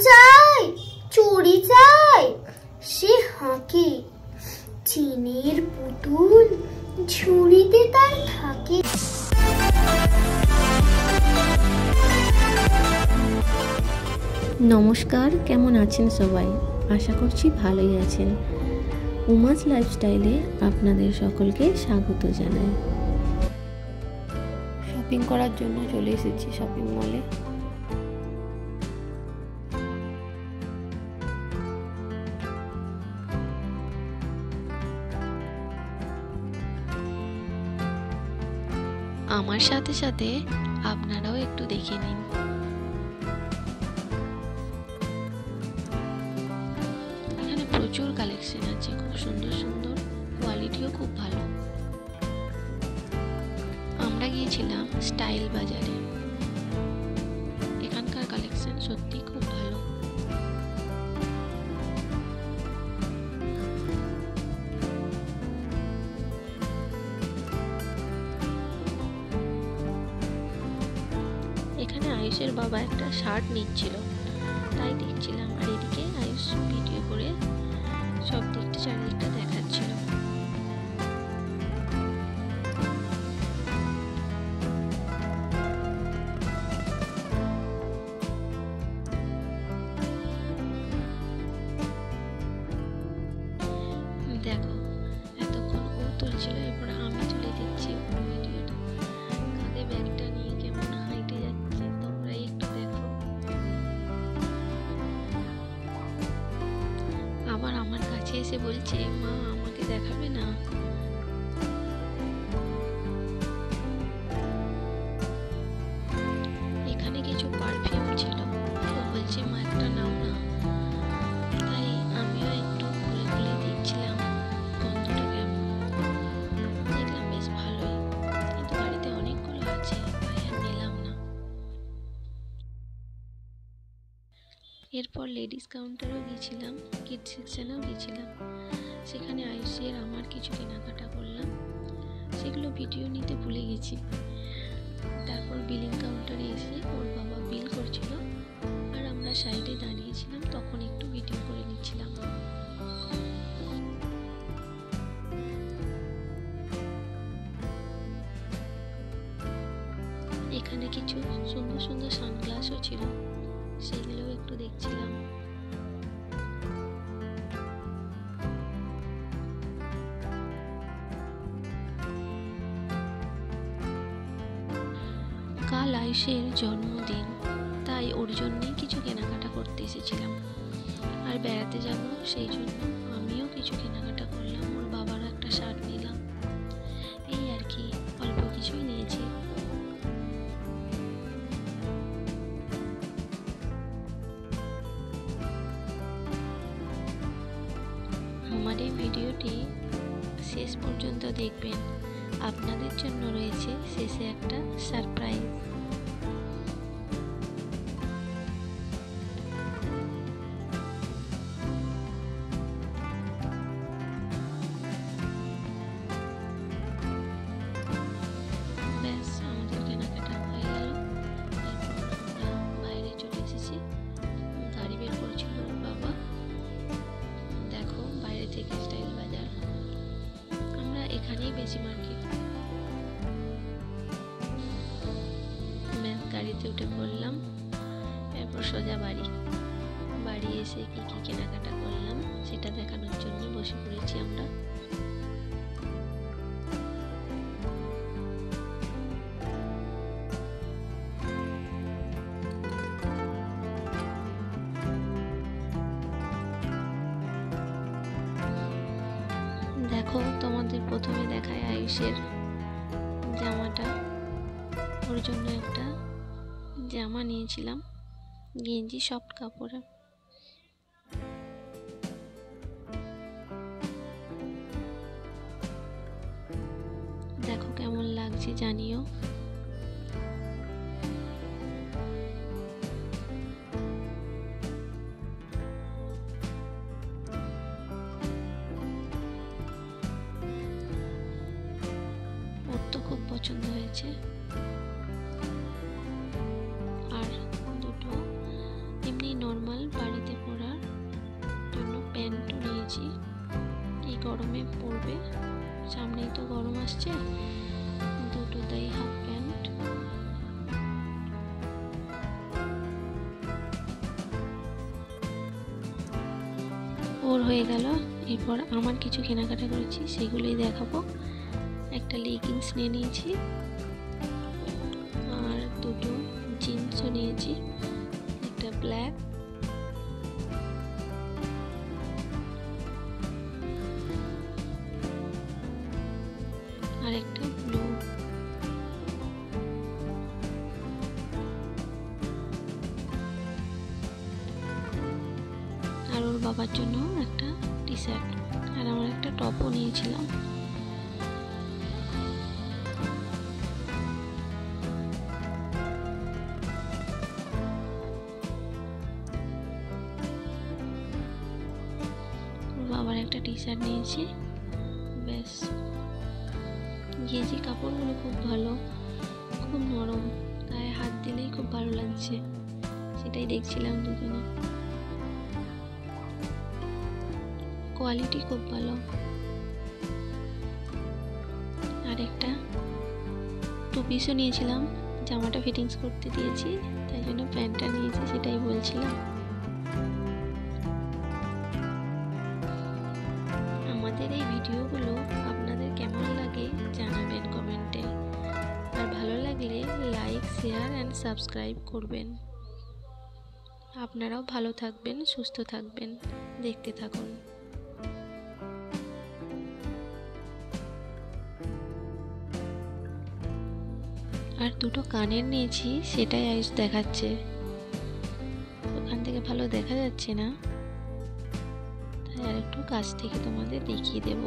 চাই, চুড়ি চাই, সে হাঁকে। চিনির পুতুল ঝুড়িতে তার থাকে। নমস্কার, কেমন আছেন সবাই? আশা করছি ভালোই আছেন। উমাস লাইফস্টাইলে আপনাদের সকলকে স্বাগত জানাই। শপিং করার জন্য চলে এসেছি শপিং মলে। আমার সাথে সাথে আপনারাও একটু দেখে নিন। এখানে প্রচুর কালেকশন আছে, খুব সুন্দর সুন্দর, কোয়ালিটিও খুব ভালো। আমরা গিয়েছিলাম স্টাইল বাজারে। এখানকার কালেকশন সত্যি খুব ভালো। এখানে আয়ুষের বাবা একটা শার্ট নিচ্ছিল, তাই দেখছিলাম, আর এদিকে আয়ুষ ভিডিও করে সব দিকটা চারিদিকটা দেখাচ্ছিল। দেখো, এতক্ষণ ও তুলছিল, এরপর আমি তুলে দিচ্ছি ভিডিওটা। কাঁধে ব্যাগটা নিয়ে কেমন হাইটে যাচ্ছে তোমরাই একটু দেখো। আবার আমার কাছে এসে বলছে, মা আমাকে দেখাবে না? এখানে কিছু পারফিউম ছিল, ও বলছে মা একটা নাও না। তাই আমিও একটু খুলে খুলে দিচ্ছিলাম গন্ধটা কেমন। দেখলাম বেশ ভালোই, কিন্তু বাড়িতে অনেকগুলো আছে, তাই আর নিলাম না। এরপর লেডিস কাউন্টারেও গিয়েছিলাম, কিড সেকশনেও গিয়েছিলাম। সেখানে আয়ুষের আমার কিছু কেনাকাটা করলাম, সেগুলো ভিডিও নিতে ভুলে গেছি। তারপর বিলিং কাউন্টারে এসে ওর বাবা বিল করছিল, আর আমরা সাইডে দাঁড়িয়েছিলাম, তখন একটু ভিডিও করে নিচ্ছিলাম। এখানে কিছু সুন্দর সুন্দর সানগ্লাসও ছিল, সেগুলোও একটু দেখছিলাম। কাল আয়ুষের জন্মদিন, তাই ওর জন্যই কিছু কেনাকাটা করতে এসেছিলাম। আর বেড়াতে যাব, সেই জন্য আমিও কিছু কেনাকাটা করলাম। ওর বাবারও একটা শার্ট নিলাম, এই আর কি, অল্প কিছুই নিয়েছি। আমার এই ভিডিওটি শেষ পর্যন্ত দেখবেন, আপনাদের জন্য রয়েছে শেষে একটা সারপ্রাইজ। ব্যাস, আমাদের কেনাকাটা হয়ে গেল। এরপর আমরা বাইরে চলে এসেছি। গাড়ি বের করেছিল ওর বাবা। দেখো বাইরে থেকে স্টাইল বাজার। আমরা এখানেই বেশি মার্কেট। গাড়িতে উঠে পড়লাম, এরপর সোজা বাড়ি এসে কি কি কেনাকাটা করলাম সেটা দেখানোর জন্য বসে পড়েছি আমরা। দেখো, তোমাদের প্রথমে দেখায় আয়ুষের জামাটা। ওর জন্য একটা জামা নিয়েছিলাম, গেঞ্জি সফট কাপড়ে। দেখো কেমন লাগছে জানিও। ওর তো খুব পছন্দ হয়েছে। আর দুটো এমনি নর্মাল পড়েছে, দুটোতেই হাফ প্যান্ট। ওর হয়ে গেল। এরপর আমার কিছু কেনাকাটা করেছি, সেগুলোই দেখাবো। একটা লেগিংস নিয়ে নিয়েছি, আর দুটো জিন্সও নিয়েছি, একটা ব্ল্যাক আর একটা ব্লু। আর ওর বাবার জন্য একটা টি শার্ট, আর আমার একটা টপও নিয়েছিলাম। বাবার একটা টি শার্ট নিয়েছি। ব্যাস, গেঞ্জি কাপড়গুলো খুব ভালো, খুব নরম, গায়ে হাত দিলেই খুব ভালো লাগছে, সেটাই দেখছিলাম দুজনে। কোয়ালিটি খুব ভালো। আর একটা টু পিসও নিয়েছিলাম, জামাটা ফিটিংস করতে দিয়েছি, তাই জন্য প্যান্টটা নিয়েছি, সেটাই বলছিলাম। আমাদের এই ভিডিওগুলো আপনাদের কেমন লাগে জানাবেন কমেন্টে, আর ভালো লাগলে লাইক, শেয়ার অ্যান্ড সাবস্ক্রাইব করবেন। আপনারাও ভালো থাকবেন, সুস্থ থাকবেন, দেখতে থাকুন। আর দুটো কানের নিয়েছি, সেটাই আয়ুষ দেখাচ্ছে। ওখান থেকে ভালো দেখা যাচ্ছে না, তাই আর একটু কাছ থেকে তোমাদের দেখিয়ে দেব।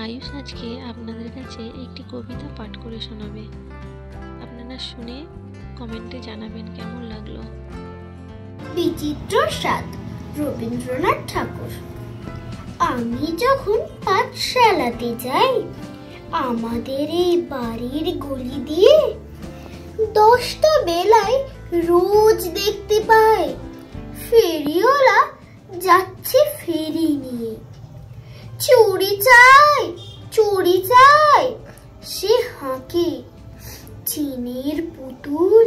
আয়ুষ আজকে আপনাদের কাছে একটি কবিতা পাঠ করে শোনাবে। আপনারা শুনে কমেন্টে জানাবেন কেমন লাগলো। বিচিত্র স্বাদ, রবীন্দ্রনাথ ঠাকুর। আমি যখন পাঠশালাতে যাই, আমাদের এই বাড়ির গলি দিয়ে 10টা বেলায় রোজ দেখতে পাই ফেরিওয়ালা যাচ্ছে ফেরি নিয়ে। চুরি চাই, চুরি চাই, সে হাঁকে, চিনির পুতুল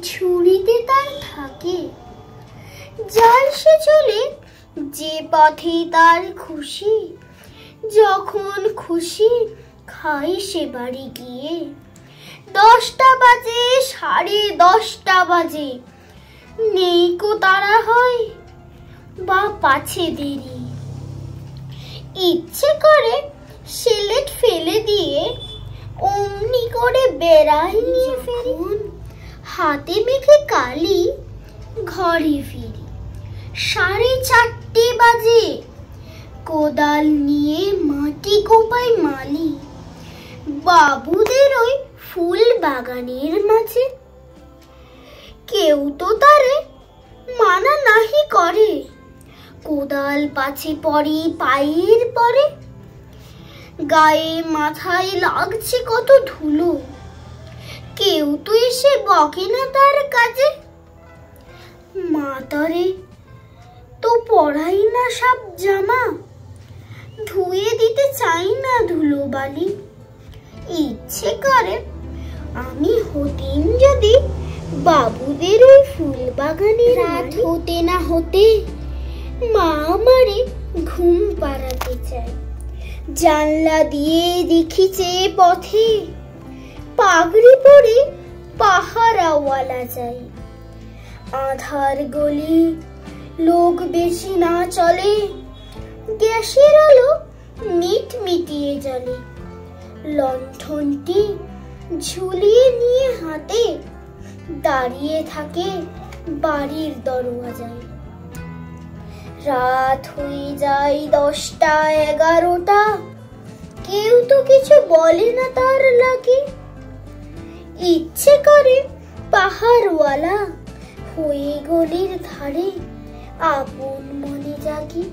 ঝুড়িতে তার থাকে। যায় সে চলে যে পথে তার খুশি, যখন খুশি খাই সে বাড়ি গিয়ে। 10টা বাজে, 10:30 বাজে, নেই কো তারা হয় বা পাছে দেরি। ইচ্ছে করে সেলেট ফেলে দিয়ে অমনি করে বেড়াই নিয়ে ফেরি। হাতে মেখে কালি ঘরে ফিরি। 4:30 বাজে, কোদাল নিয়ে মাটি কোপাই মালি। বাবুদের ওই ফুল বাগানের মাঝে কেউ তো তারে মানা নাহি করে। কোদাল পাছে পড়ে পায়ের পরে, গায়ে মাথায় লাগছে কত ধুলো। কেউ তো এসে বকে না তার কাজে। মা তারে তো পরাই না সব জামা, ধুয়ে দিতে চাই না ধুলো বালি। ইচ্ছে করে আমি হতেন যদি বাবুদের ওই ফুল বাগানে। রাত হতে না হতে মা আমারে ঘুম পাড়াতে চায়। জানলা দিয়ে দেখিছে পথে পাগড়ি পরে পাহারাওয়ালা যায়। আধার গলি লোক বেশি না চলে, গ্যাসের আলো মিট মিটিয়ে জ্বলে। লণ্ঠনটি ঝুলিয়ে নিয়ে হাতে দাঁড়িয়ে থাকে বাড়ির দরওয়াজায়। রাত হয়ে যায় 10টা 11টা, কেউ তো কিছু বলে না তার লাগে। ইচ্ছে করে পাহাড়ওয়ালা হয়ে গলির ধারে আপন মনে জাগি।